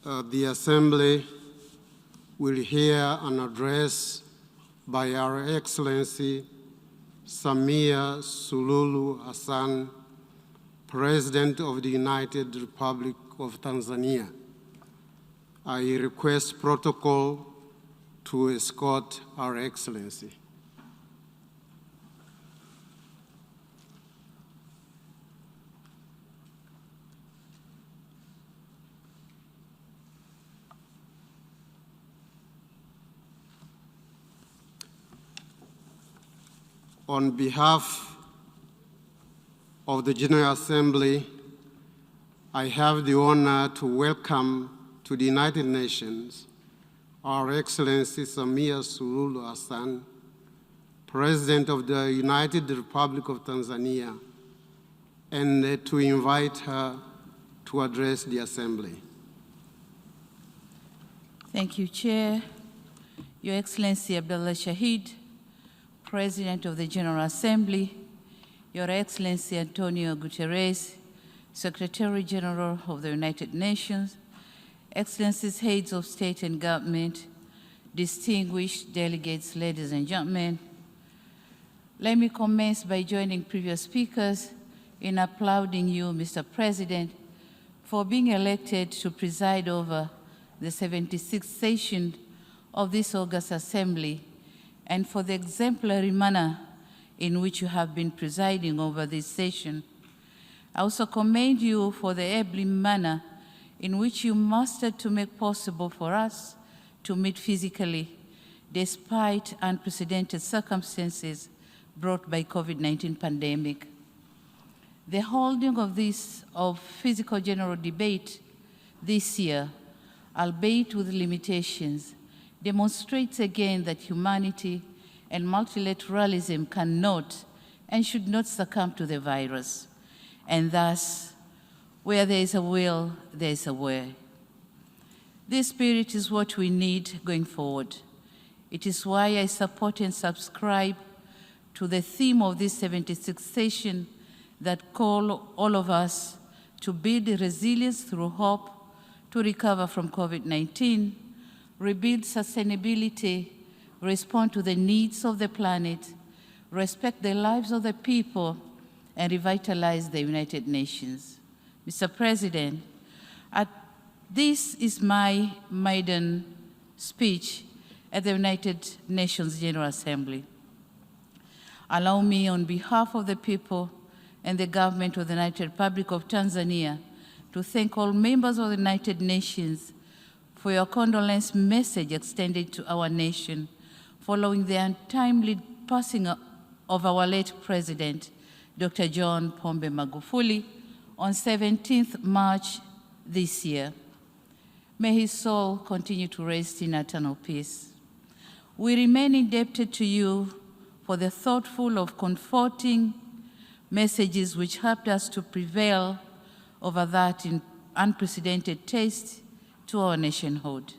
the Assembly will hear an address by Our Excellency Samia Suluhu Hassan, President of the United Republic of Tanzania. I request protocol to escort Our Excellency. On behalf of the General Assembly, I have the honor to welcome to the United Nations Our Excellency Samia Suluhu Hassan, President of the United Republic of Tanzania, and to invite her to address the Assembly. Thank you, Chair. Your Excellency Abdullah Shahid, President of the General Assembly, Your Excellency Antonio Guterres, Secretary General of the United Nations, Excellencies, Heads of State and Government, distinguished delegates, ladies and gentlemen, let me commence by joining previous speakers in applauding you, Mr. President, for being elected to preside over the 76th session of this August Assembly, and for the exemplary manner in which you have been presiding over this session. I also commend you for the able manner in which you mastered to make possible for us to meet physically, despite unprecedented circumstances brought by COVID-19 pandemic. The holding of physical general debate this year, albeit with limitations, demonstrates again that humanity and multilateralism cannot and should not succumb to the virus. And thus, where there is a will, there is a way. This spirit is what we need going forward. It is why I support and subscribe to the theme of this 76th session that call all of us to build resilience through hope, to recover from COVID-19, rebuild sustainability, respond to the needs of the planet, respect the lives of the people, and revitalize the United Nations. Mr. President, this is my maiden speech at the United Nations General Assembly. Allow me, on behalf of the people and the government of the United Republic of Tanzania, to thank all members of the United Nations for your condolence message extended to our nation following the untimely passing of our late President, Dr. John Pombe Magufuli, on 17th March this year. May his soul continue to rest in eternal peace. We remain indebted to you for the thoughtful of comforting messages which helped us to prevail over that unprecedented test to our nationhood.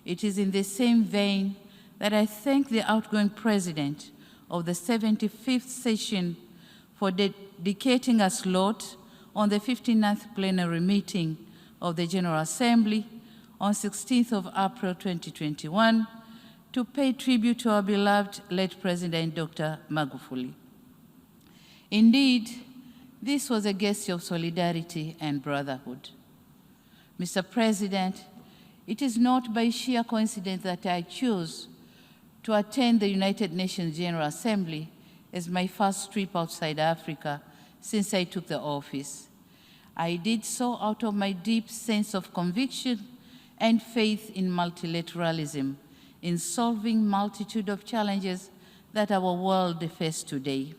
It is in the same vein that I thank the outgoing President of the 75th session for dedicating a slot on the 59th plenary meeting of the General Assembly on 16th of April 2021 to pay tribute to our beloved late President, Dr. Magufuli. Indeed, this was a gesture of solidarity and brotherhood. Mr. President, it is not by sheer coincidence that I chose to attend the United Nations General Assembly as my first trip outside Africa since I took the office. I did so out of my deep sense of conviction and faith in multilateralism, in solving multitude of challenges that our world faces today.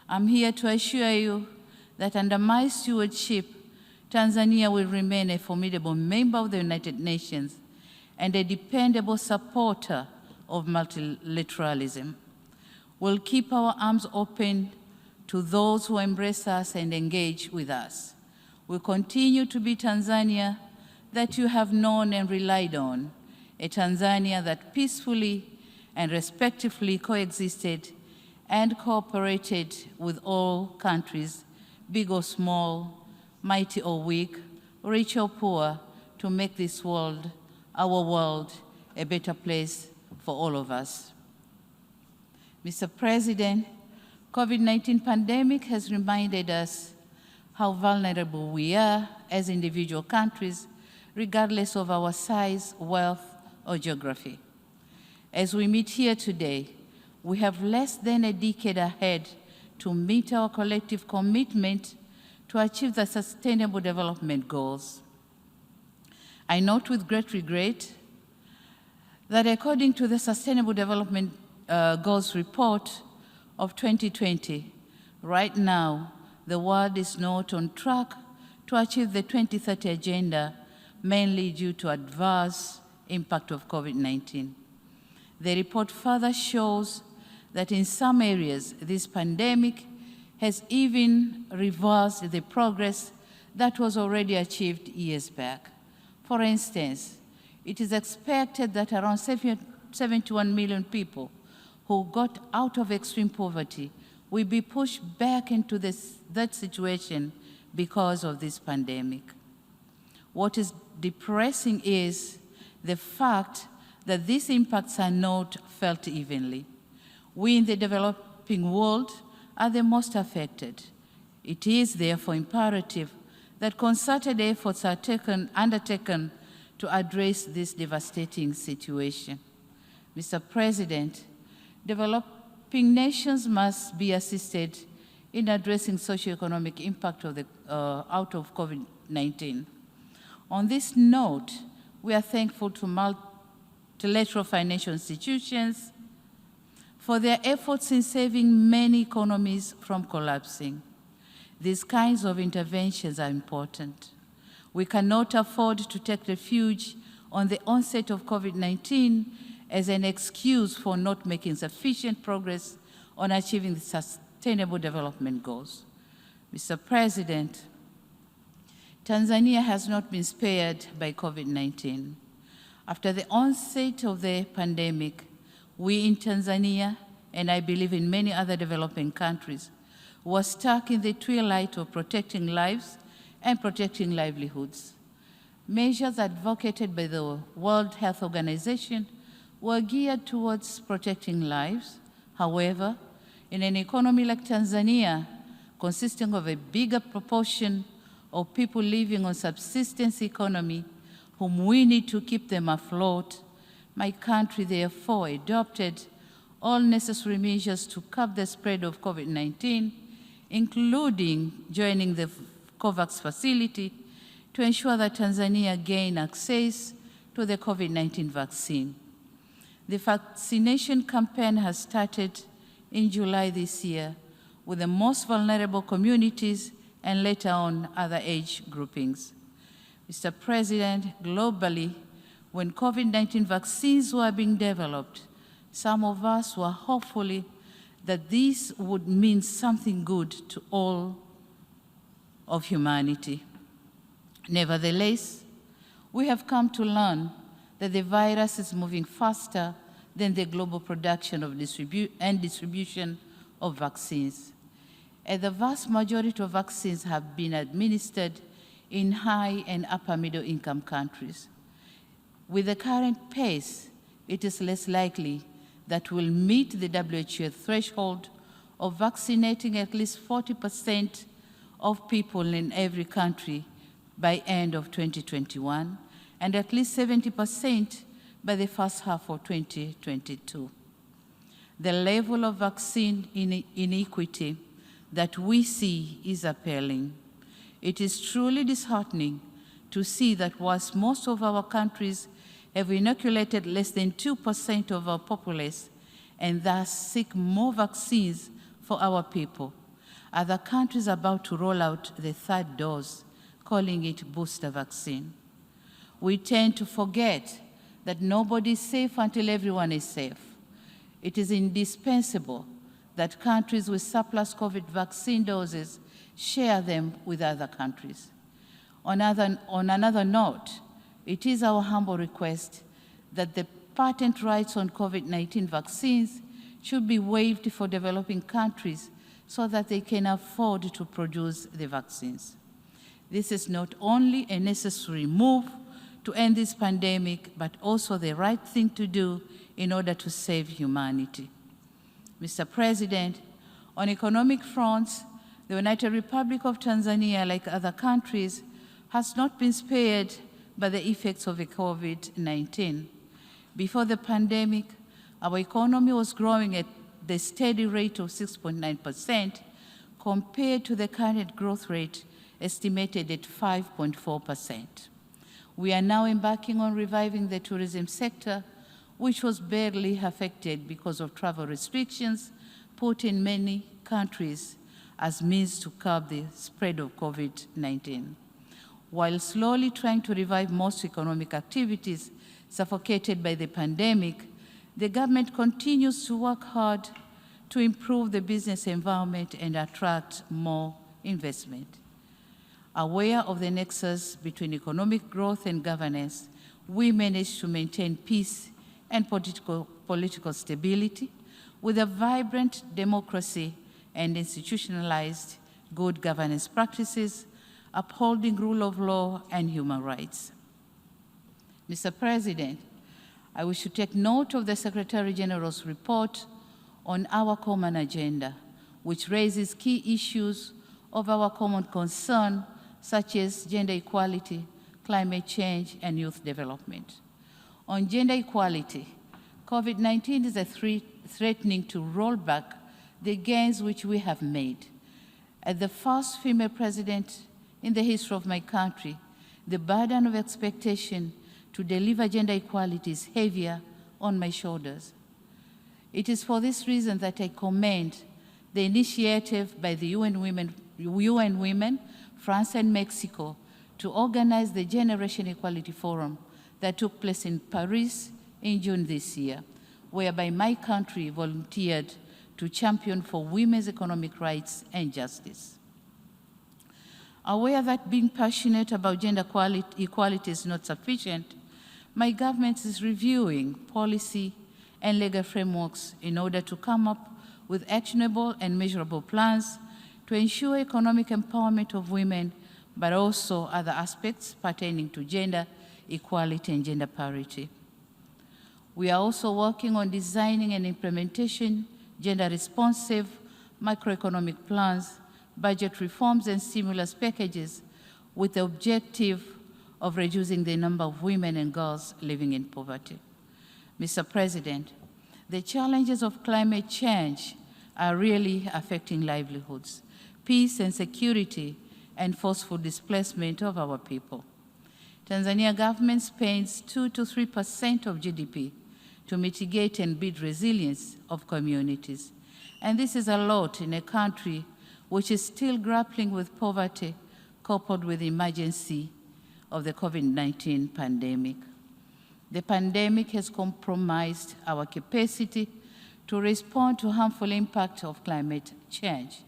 I'm here to assure you that under my stewardship, Tanzania will remain a formidable member of the United Nations and a dependable supporter of multilateralism. We'll keep our arms open to those who embrace us and engage with us. We'll continue to be Tanzania that you have known and relied on, a Tanzania that peacefully and respectfully coexisted and cooperated with all countries, big or small, mighty or weak, rich or poor, to make this world, our world, a better place for all of us. Mr. President, COVID-19 pandemic has reminded us how vulnerable we are as individual countries, regardless of our size, wealth, or geography. As we meet here today, we have less than a decade ahead to meet our collective commitment to achieve the Sustainable Development Goals. I note with great regret that according to the Sustainable Development Goals report of 2020, right now, the world is not on track to achieve the 2030 agenda, mainly due to adverse impact of COVID-19. The report further shows that in some areas, this pandemic has even reversed the progress that was already achieved years back. For instance, it is expected that around 71 million people who got out of extreme poverty will be pushed back into that situation because of this pandemic. What is depressing is the fact that these impacts are not felt evenly. We in the developing world are the most affected. It is therefore imperative that concerted efforts are undertaken to address this devastating situation. Mr. President, developing nations must be assisted in addressing socioeconomic impact of out of COVID-19. On this note, we are thankful to multilateral financial institutions for their efforts in saving many economies from collapsing. These kinds of interventions are important. We cannot afford to take refuge on the onset of COVID-19 as an excuse for not making sufficient progress on achieving the Sustainable Development Goals. Mr. President, Tanzania has not been spared by COVID-19. After the onset of the pandemic, we in Tanzania, and I believe in many other developing countries, were stuck in the twilight of protecting lives and protecting livelihoods. Measures advocated by the World Health Organization were geared towards protecting lives. However, in an economy like Tanzania, consisting of a bigger proportion of people living on subsistence economy, whom we need to keep them afloat, my country therefore adopted all necessary measures to curb the spread of COVID-19, including joining the COVAX facility to ensure that Tanzania gain access to the COVID-19 vaccine. The vaccination campaign has started in July this year with the most vulnerable communities and later on other age groupings. Mr. President, globally, when COVID-19 vaccines were being developed, some of us were hopeful that this would mean something good to all of humanity. Nevertheless, we have come to learn that the virus is moving faster than the global production of distribution of vaccines. And the vast majority of vaccines have been administered in high and upper middle income countries. With the current pace, it is less likely that we'll meet the WHO threshold of vaccinating at least 40% of people in every country by end of 2021, and at least 70% by the first half of 2022. The level of vaccine inequity that we see is appalling. It is truly disheartening to see that whilst most of our countries have inoculated less than 2% of our populace and thus seek more vaccines for our people, other countries are about to roll out the third dose, calling it booster vaccine. We tend to forget that nobody is safe until everyone is safe. It is indispensable that countries with surplus COVID vaccine doses share them with other countries. On another note, it is our humble request that the patent rights on COVID-19 vaccines should be waived for developing countries so that they can afford to produce the vaccines. This is not only a necessary move to end this pandemic, but also the right thing to do in order to save humanity. Mr. President, on economic fronts, the United Republic of Tanzania, like other countries, has not been spared by the effects of the COVID-19. Before the pandemic, our economy was growing at the steady rate of 6.9% compared to the current growth rate estimated at 5.4%. We are now embarking on reviving the tourism sector, which was badly affected because of travel restrictions put in many countries as means to curb the spread of COVID-19. While slowly trying to revive most economic activities suffocated by the pandemic, the government continues to work hard to improve the business environment and attract more investment. Aware of the nexus between economic growth and governance, we managed to maintain peace and political stability with a vibrant democracy and institutionalized good governance practices, upholding rule of law and human rights. Mr. President, I wish to take note of the Secretary General's report on our common agenda, which raises key issues of our common concern, such as gender equality, climate change, and youth development. On gender equality, COVID-19 is threatening to roll back the gains which we have made. As the first female president in the history of my country, the burden of expectation to deliver gender equality is heavier on my shoulders. It is for this reason that I commend the initiative by the UN Women, France and Mexico to organize the Generation Equality Forum that took place in Paris in June this year, whereby my country volunteered to champion for women's economic rights and justice. Aware that being passionate about gender equality is not sufficient, my government is reviewing policy and legal frameworks in order to come up with actionable and measurable plans to ensure economic empowerment of women, but also other aspects pertaining to gender equality and gender parity. We are also working on designing and implementation gender-responsive macroeconomic plans, budget reforms, and stimulus packages with the objective of reducing the number of women and girls living in poverty. Mr. President, the challenges of climate change are really affecting livelihoods, peace and security, and forceful displacement of our people. Tanzania government spends 2 to 3% of GDP to mitigate and build resilience of communities. And this is a lot in a country which is still grappling with poverty coupled with the emergency of the COVID-19 pandemic. The pandemic has compromised our capacity to respond to harmful impact of climate change.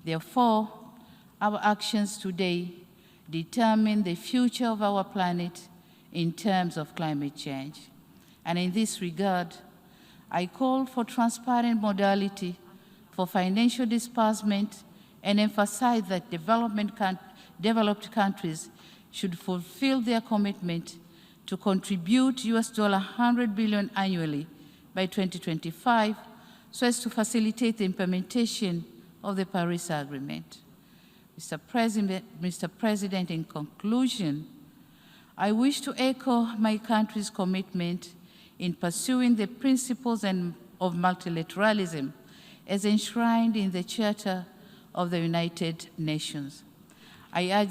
Therefore, our actions today determine the future of our planet in terms of climate change. And in this regard, I call for transparent modality for financial disbursement and emphasize that developed countries should fulfill their commitment to contribute $100 billion annually by 2025 so as to facilitate the implementation of the Paris Agreement. Mr. President, in conclusion, I wish to echo my country's commitment in pursuing the principles of multilateralism as enshrined in the Charter of the United Nations. I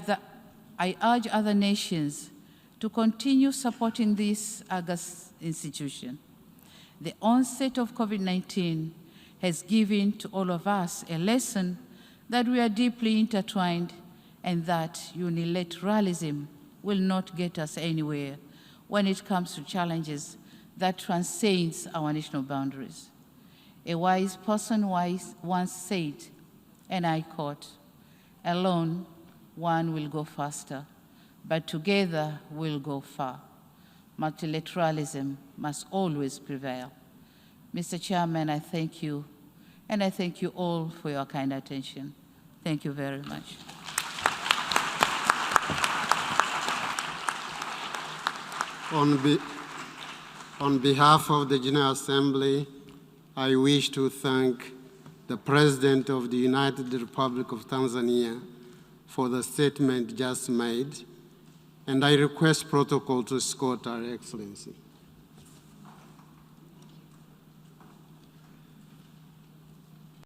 urge other nations to continue supporting this august institution. The onset of COVID-19 has given to all of us a lesson that we are deeply intertwined and that unilateralism will not get us anywhere when it comes to challenges that transcends our national boundaries. A wise person once said, and I quote, "Alone, one will go faster, but together we'll go far. Multilateralism must always prevail." Mr. Chairman, I thank you, and I thank you all for your kind attention. Thank you very much. On behalf of the General Assembly, I wish to thank the President of the United Republic of Tanzania for the statement just made, and I request protocol to escort Her Excellency.